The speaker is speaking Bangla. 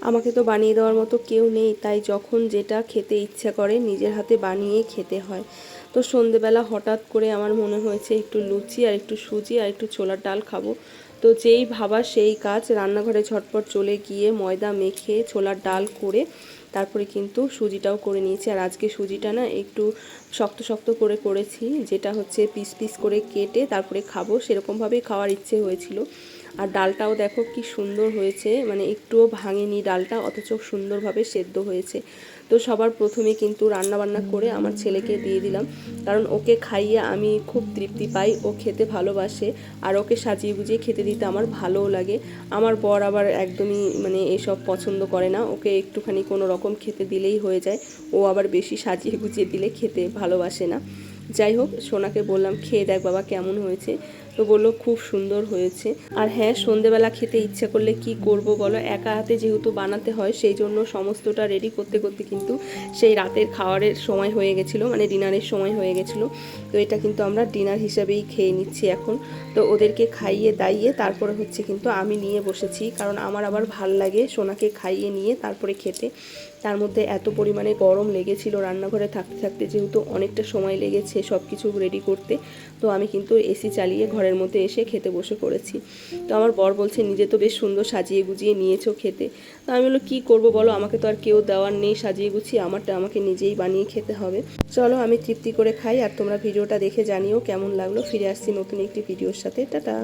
আমাকে তো বানিয়ে দেওয়ার মতো কেউ নেই, তাই যখন যেটা খেতে ইচ্ছা করে নিজের হাতে বানিয়ে খেতে হয়। তো সন্ধেবেলা হঠাৎ করে আমার মনে হয়েছে একটু লুচি আর একটু সুজি আর একটু ছোলার ডাল খাবো। তো যেই ভাবা সেই কাজ, রান্নাঘরে ঝটপট চলে গিয়ে ময়দা মেখে ছোলার ডাল করে তারপরে কিন্তু সুজিটাও করে নিয়েছি। আর আজকে সুজিটা না একটু শক্ত শক্ত করে করেছি, যেটা হচ্ছে পিস পিস করে কেটে তারপরে খাবো সেরকমভাবেই খাওয়ার ইচ্ছে হয়েছিল। আর ডালটাও দেখো কি সুন্দর হয়েছে, মানে একটুও ভাঙেনি ডালটা, অথচ সুন্দরভাবে সেদ্ধ হয়েছে। তো সবার প্রথমে কিন্তু রান্নাবান্না করে আমার ছেলেকে দিয়ে দিলাম, কারণ ওকে খাইয়ে আমি খুব তৃপ্তি পাই, ও খেতে ভালোবাসে। আর ওকে সাজিয়ে গুজিয়ে খেতে দিতে আমার ভালোও লাগে। আমার বর আবার একদমই মানে এসব পছন্দ করে না, ওকে একটুখানি কোনো রকম খেতে দিলেই হয়ে যায়। ও আবার বেশি সাজিয়ে গুজিয়ে দিলে খেতে ভালোবাসে না। যাই হোক, সোনাকে বললাম খেয়ে দেখ বাবা কেমন হয়েছে। তো বললো খুব সুন্দর হয়েছে। আর হ্যাঁ, সন্ধেবেলা খেতে ইচ্ছা করলে কি করব বলো, একা হাতে যেহেতু বানাতে হয় সেই জন্য সমস্তটা রেডি করতে করতে কিন্তু সেই রাতের খাওয়ারের সময় হয়ে গেছিলো, মানে ডিনারের সময় হয়ে গেছিলো। তো এটা কিন্তু আমরা ডিনার হিসাবেই খেয়ে নিচ্ছি এখন। তো ওদেরকে খাইয়ে দাইয়ে তারপরে হচ্ছে কিন্তু আমি নিয়ে বসেছি, কারণ আমার আবার ভাল লাগে সোনাকে খাইয়ে নিয়ে তারপরে খেতে। তার মধ্যে এত পরিমাণে গরম লেগেছিল রান্নাঘরে থাকতে থাকতে, যেহেতু অনেকটা সময় লেগেছে সব কিছু রেডি করতে, তো আমি কিন্তু এসি চালিয়ে ঘরের মধ্যে এসে খেতে বসে পড়েছি। তো আমার বর বলছে নিজে তো বেশ সুন্দর সাজিয়ে গুজিয়ে নিয়েছো খেতে। তো আমি বললো কী করবো বলো, আমাকে তো আর কেউ দেওয়ার নেই সাজিয়ে গুছিয়ে, আমারটা আমাকে নিজেই বানিয়ে খেতে হবে। চলো আমি তৃপ্তি করে খাই, আর তোমরা ভিডিওটা দেখে জানিও কেমন লাগলো। ফিরে আসছি নতুন একটি ভিডিওর সাথে। টাটা।